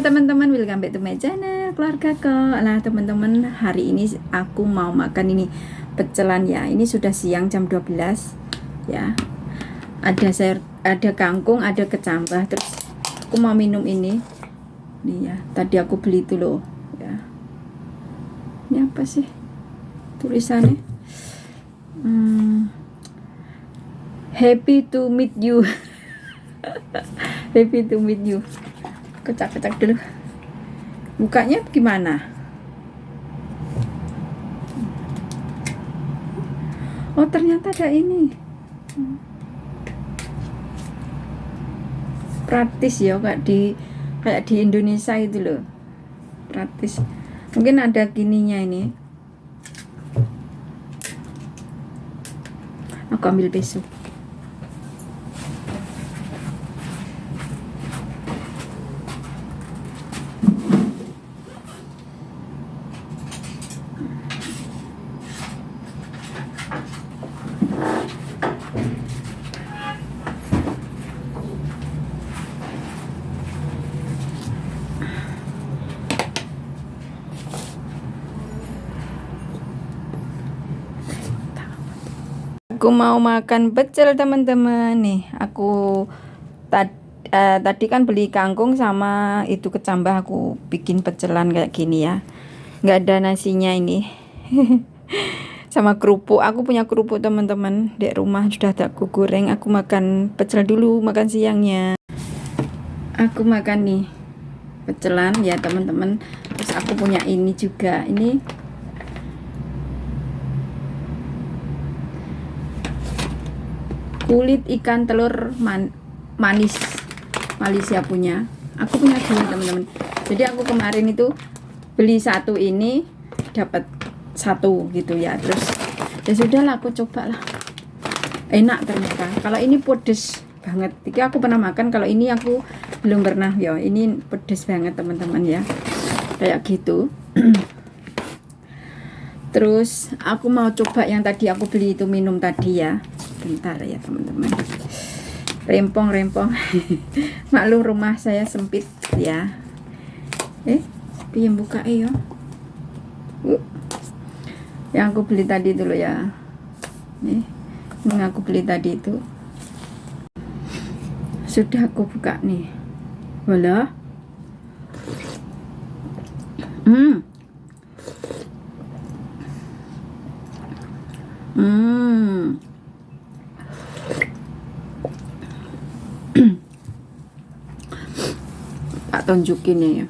teman-teman, welcome back to my channel keluarga kok. Nah teman-teman, hari ini aku mau makan ini pecelan ya. Ini sudah siang jam 12 ya. Ada sayur, ada kangkung, ada kecambah. Terus aku mau minum ini. Nih ya, tadi aku beli itu loh ya. Ini apa sih tulisannya? Happy to meet you. Happy to meet you. Kecak-kecak dulu. Bukanya gimana? Oh, ternyata ada ini. Praktis ya, kayak di Indonesia itu loh. Praktis. Mungkin ada gininya ini. Aku ambil besok. Aku mau makan pecel teman-teman nih. Aku tadi kan beli kangkung sama itu kecambah, aku bikin pecelan kayak gini ya. Nggak ada nasinya ini. Sama kerupuk. Aku punya kerupuk teman-teman di rumah, sudah tak aku goreng. Aku makan pecel dulu, makan siangnya. Aku makan nih pecelan ya teman-teman. Terus aku punya ini juga. Ini kulit ikan telur manis, Malaysia punya. Aku punya dua teman-teman. Jadi aku kemarin itu beli satu, ini dapat satu gitu ya. Terus ya sudahlah, aku cobalah. Enak ternyata. Kalau ini pedes banget. Ini aku pernah makan, kalau ini aku belum pernah ya. Ini pedes banget teman-teman ya. Kayak gitu. Terus aku mau coba yang tadi aku beli itu, minum tadi ya. Bentar ya teman-teman. Rempong. Maklum rumah saya sempit ya. Piye buka ya. Yang aku beli tadi dulu ya. Yang aku beli tadi itu. Sudah aku buka nih. Walah. Tak tunjukin ya.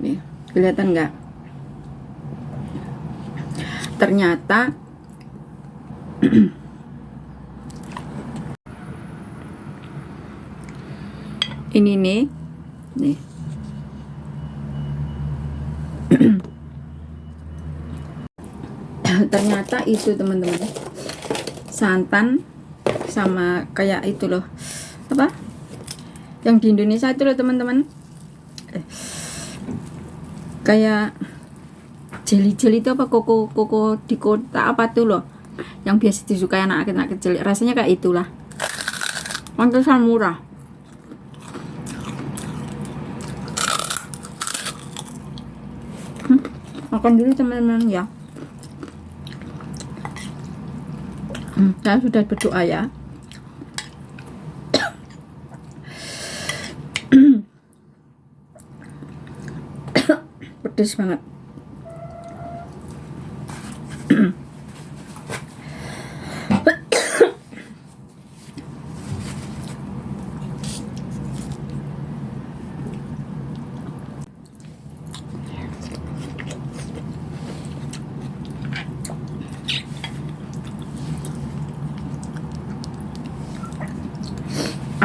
Nih, kelihatan nggak? Ternyata ini nih. Ternyata itu teman-teman, santan sama kayak itu loh, apa yang di Indonesia itu loh teman-teman, kayak jeli-jeli itu apa, koko di kota apa tuh loh, yang biasa disukai anak-anak kecil, rasanya kayak itulah, pantesan murah. Makan dulu teman-teman ya. Saya sudah berdoa ya. Pedes banget.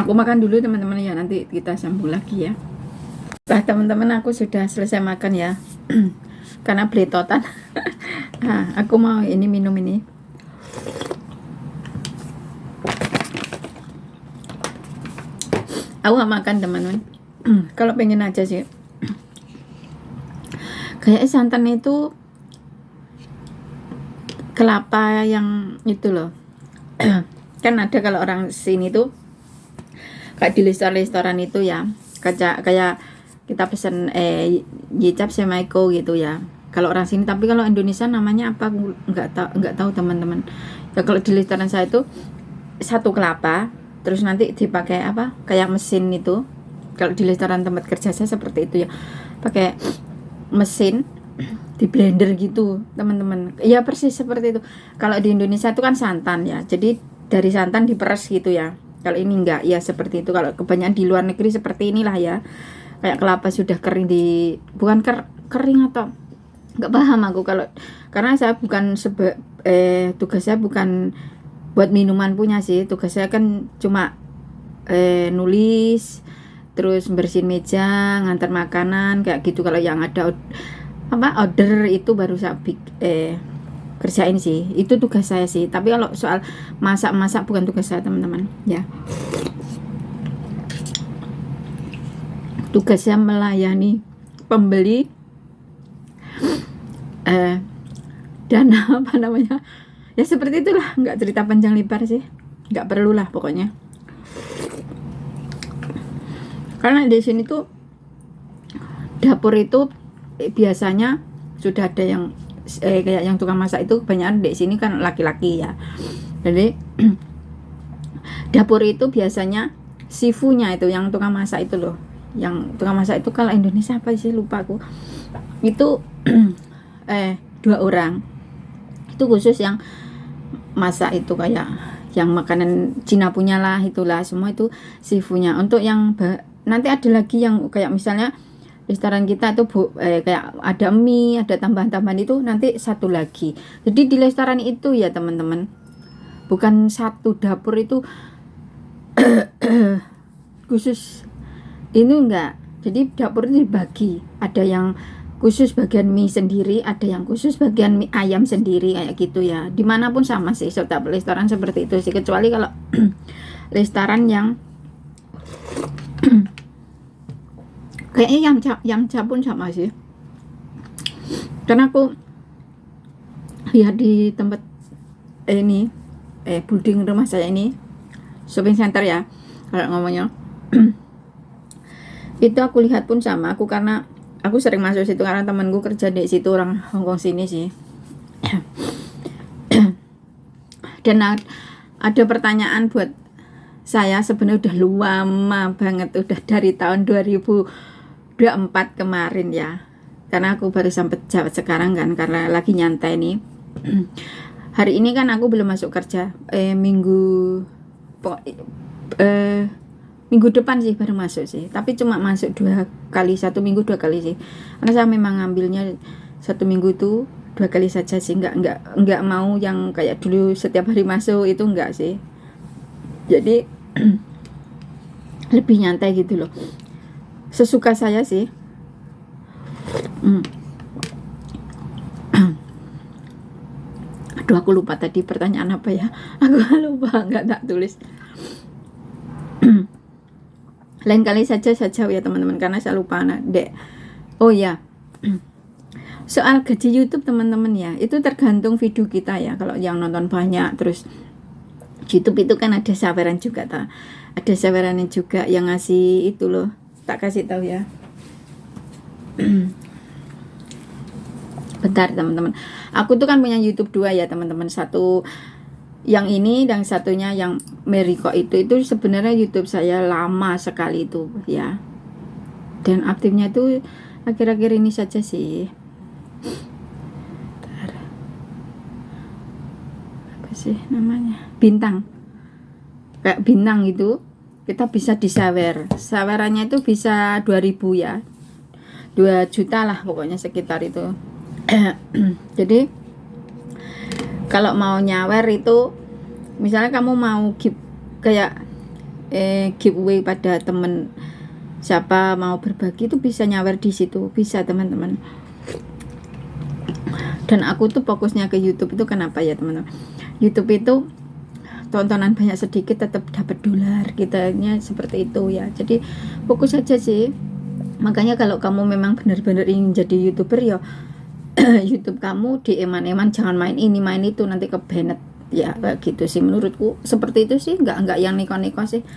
Aku makan dulu teman-teman ya, nanti kita sambung lagi ya. Nah teman-teman, aku sudah selesai makan ya. Karena beletotan. Nah, aku mau ini minum ini. Aku gak makan teman-teman. Kalau pengen aja sih. Kayak santan itu kelapa yang itu loh. Kan ada kalau orang sini tuh kayak di restoran itu ya, kayak kita pesen yicap semaiko gitu ya kalau orang sini. Tapi kalau Indonesia namanya apa nggak tahu teman-teman ya. Kalau di restoran saya itu satu kelapa terus nanti dipakai apa kayak mesin itu. Kalau di restoran tempat kerja saya seperti itu ya, pakai mesin di blender gitu teman-teman ya, persis seperti itu. Kalau di Indonesia itu kan santan ya, jadi dari santan diperes gitu ya. Kalau ini enggak ya seperti itu. Kalau kebanyakan di luar negeri seperti inilah ya, kayak kelapa sudah kering bukan kering atau nggak paham aku kalau, karena saya bukan tugas saya bukan buat minuman punya sih. Tugas saya kan cuma nulis terus bersihin meja, ngantar makanan kayak gitu. Kalau yang ada order itu baru saya kerjain sih, itu tugas saya sih. Tapi kalau soal masak bukan tugas saya teman-teman ya. Tugasnya melayani pembeli dana apa namanya ya, seperti itulah. Nggak cerita panjang lebar sih, nggak perlu lah pokoknya. Karena di sini tuh dapur itu biasanya sudah ada yang kayak yang tukang masak itu kebanyakan di sini kan laki-laki ya. Jadi dapur itu biasanya sifunya itu yang tukang masak itu loh. Yang tukang masak itu kalau Indonesia apa sih, lupa aku. Itu 2 orang. Itu khusus yang masak itu kayak yang makanan Cina punya lah, itulah semua itu sifunya. Untuk yang nanti ada lagi yang kayak misalnya restoran kita itu kayak ada mie, ada tambahan-tambahan itu nanti satu lagi. Jadi di restoran itu ya teman-teman, bukan satu dapur itu khusus ini enggak. Jadi dapur itu dibagi, ada yang khusus bagian mie sendiri, ada yang khusus bagian mie ayam sendiri kayak gitu ya. Dimanapun sama sih setiap restoran seperti itu sih, kecuali kalau restoran yang kayaknya Yamcha pun sama sih. Karena aku lihat di tempat ini building rumah saya ini, shopping center ya kalau ngomongnya itu aku lihat pun sama. Karena aku sering masuk situ karena temanku kerja di situ, orang Hongkong sini sih. Dan ada pertanyaan buat saya sebenarnya udah lama banget, udah dari tahun 2024 kemarin ya. Karena aku baru sampai jawab sekarang kan, karena lagi nyantai nih. Hari ini kan aku belum masuk kerja, minggu depan sih baru masuk sih. Tapi cuma masuk 2 kali, 1 minggu 2 kali sih. Karena saya memang ngambilnya 1 minggu itu 2 kali saja sih. Enggak mau yang kayak dulu setiap hari masuk, itu enggak sih. Jadi lebih nyantai gitu loh, sesuka saya sih. Aduh, aku lupa tadi pertanyaan apa ya. Aku lupa, enggak tak tulis. Lain kali saja ya teman-teman, karena saya lupa dek. Oh ya, soal gaji YouTube teman-teman ya, itu tergantung video kita ya. Kalau yang nonton banyak, terus YouTube itu kan ada saweran juga ta. Ada sawerannya juga yang ngasih itu loh. Tak kasih tahu ya. Bentar teman-teman. Aku tuh kan punya YouTube 2 ya teman-teman. Satu yang ini dan satunya yang Meriko itu sebenarnya YouTube saya lama sekali itu ya. Dan aktifnya itu akhir-akhir ini saja sih. Apa sih namanya? Bintang. Kayak bintang itu kita bisa disawer. Sawerannya itu bisa 2.000 ya. 2 juta lah pokoknya sekitar itu. Jadi kalau mau nyawer itu, misalnya kamu mau giveaway pada temen siapa mau berbagi, itu bisa nyawer di situ, bisa teman-teman. Dan aku tuh fokusnya ke YouTube itu kenapa ya teman-teman? YouTube itu tontonan banyak sedikit tetap dapat dolar, kitanya seperti itu ya. Jadi fokus aja sih. Makanya kalau kamu memang benar-benar ingin jadi YouTuber ya YouTube kamu di eman-eman, jangan main ini main itu, nanti kebanet ya, kayak gitu sih menurutku. Seperti itu sih, enggak yang neko-neko sih.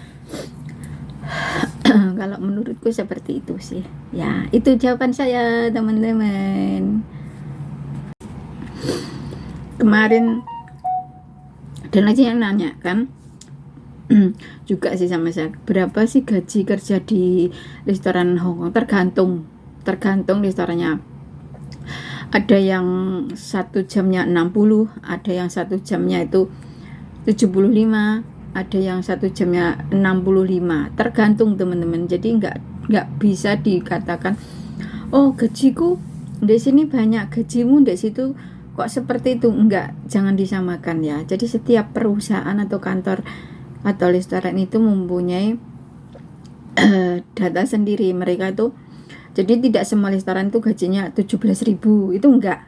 Kalau menurutku seperti itu sih. Ya, itu jawaban saya, teman-teman. Kemarin ada lagi yang nanya kan, juga sih sama saya, berapa sih gaji kerja di restoran Hongkong? Tergantung restorannya. Ada yang 1 jamnya 60, ada yang 1 jamnya itu 75, ada yang 1 jamnya 65, tergantung teman-teman. Jadi nggak bisa dikatakan oh gajiku di sini banyak, gajimu di situ kok seperti itu. Enggak, jangan disamakan ya. Jadi setiap perusahaan atau kantor atau restoran itu mempunyai data sendiri mereka itu. Jadi tidak semua restoran itu gajinya 17.000, itu enggak.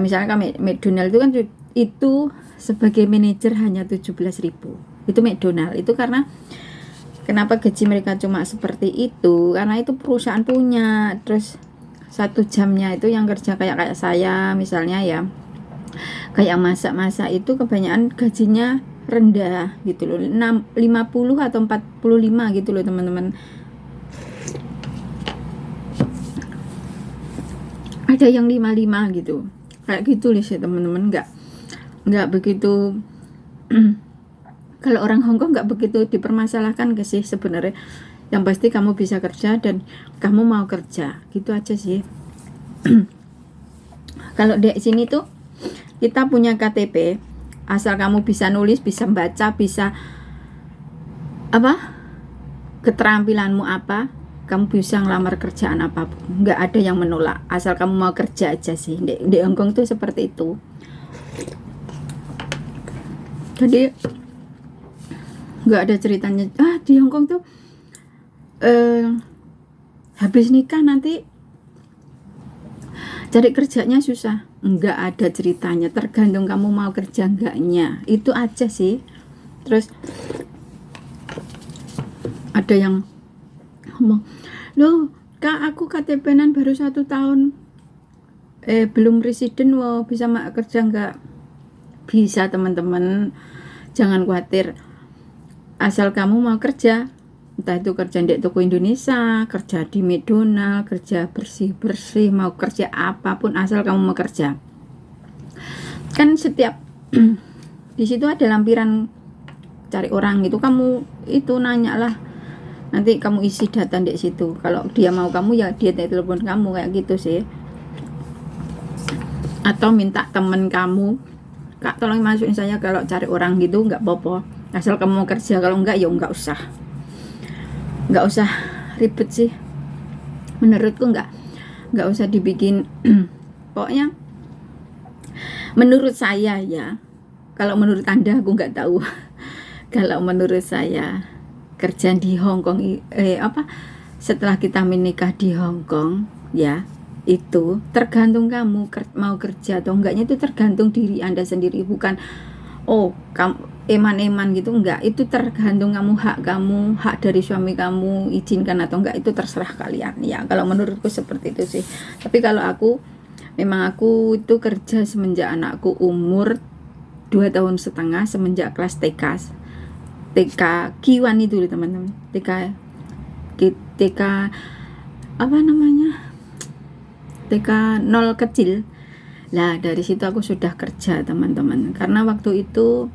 Misalnya McDonald itu kan itu sebagai manajer hanya 17.000. Itu McDonald. Itu karena kenapa gaji mereka cuma seperti itu? Karena itu perusahaan punya. Terus 1 jamnya itu yang kerja kayak saya misalnya ya, kayak masak itu kebanyakan gajinya rendah gitu loh, 50 atau 45 gitu loh teman-teman. Ada yang 55 gitu, kayak gitu loh sih teman-teman. Nggak begitu kalau orang Hongkong nggak begitu dipermasalahkan sih sebenarnya. Yang pasti kamu bisa kerja dan kamu mau kerja, gitu aja sih. Kalau di sini tuh kita punya KTP, asal kamu bisa nulis, bisa baca, bisa keterampilanmu apa, kamu bisa ngelamar kerjaan apapun, nggak ada yang menolak asal kamu mau kerja aja sih. Di Hongkong tuh seperti itu. Jadi nggak ada ceritanya di Hongkong tuh habis nikah nanti cari kerjanya susah. Nggak ada ceritanya, tergantung kamu mau kerja enggaknya, itu aja sih. Terus ada yang ngomong, loh kak, aku KTP-an baru 1 tahun, belum residen, bisa kerja nggak? Bisa teman-teman, jangan khawatir, asal kamu mau kerja. Entah itu kerja di toko Indonesia, kerja di McDonald, kerja bersih-bersih, mau kerja apapun asal kamu mau kerja. Kan setiap di situ ada lampiran cari orang itu, kamu itu nanya lah, nanti kamu isi data di situ. Kalau dia mau kamu ya dia telepon kamu, kayak gitu sih. Atau minta temen kamu, kak tolong masukin saya kalau cari orang gitu, nggak apa-apa asal kamu mau kerja. Kalau enggak ya nggak usah ribet sih menurutku. nggak usah dibikin pokoknya menurut saya ya. Kalau menurut anda aku nggak tahu. Kalau menurut saya kerja di Hongkong setelah kita menikah di Hongkong ya, itu tergantung kamu mau kerja atau enggaknya, itu tergantung diri anda sendiri. Bukan kamu eman-eman gitu, enggak. Itu tergantung kamu, hak dari suami kamu, izinkan atau enggak itu terserah kalian ya. Kalau menurutku seperti itu sih. Tapi kalau aku itu kerja semenjak anakku umur 2,5 tahun, semenjak kelas TK Kiwan itu teman-teman, TK apa namanya, TK 0 kecil lah. Dari situ aku sudah kerja teman-teman, karena waktu itu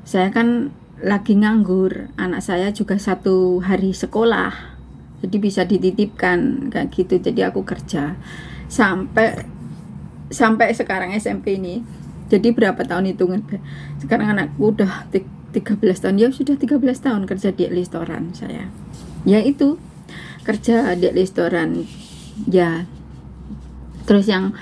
saya kan lagi nganggur, anak saya juga 1 hari sekolah, jadi bisa dititipkan kayak gitu. Jadi aku kerja sampai sekarang SMP ini. Jadi berapa tahun hitungan sekarang, anakku udah 13 tahun ya, sudah 13 tahun kerja di restoran saya ya. Itu kerja di restoran ya. Terus yang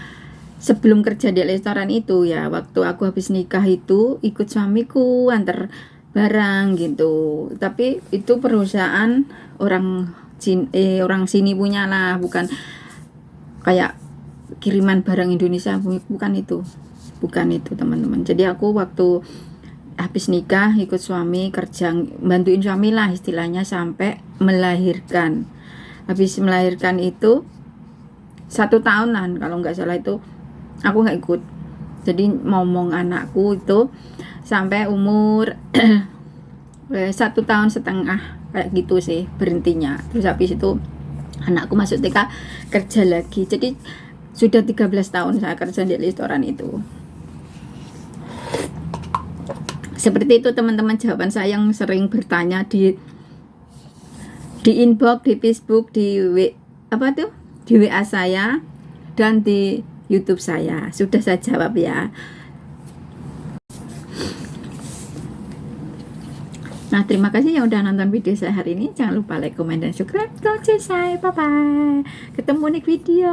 sebelum kerja di restoran itu ya, waktu aku habis nikah itu ikut suamiku antar barang gitu. Tapi itu perusahaan orang sini punya lah, bukan kayak kiriman barang Indonesia, bukan itu teman-teman. Jadi aku waktu habis nikah ikut suami kerja, bantuin suami lah istilahnya sampai melahirkan. Habis melahirkan itu 1 tahunan kalau nggak salah itu aku nggak ikut. Jadi ngomong anakku itu sampai umur 1,5 tahun kayak gitu sih berhentinya. Terus habis itu anakku masuk TK, kerja lagi. Jadi sudah 13 tahun saya kerja di restoran itu. Seperti itu teman-teman jawaban saya yang sering bertanya di inbox, di Facebook, di di WA saya dan di YouTube saya. Sudah saya jawab ya. Nah, terima kasih yang udah nonton video saya hari ini. Jangan lupa like, comment, dan subscribe. Selesai. Bye-bye. Ketemu next video.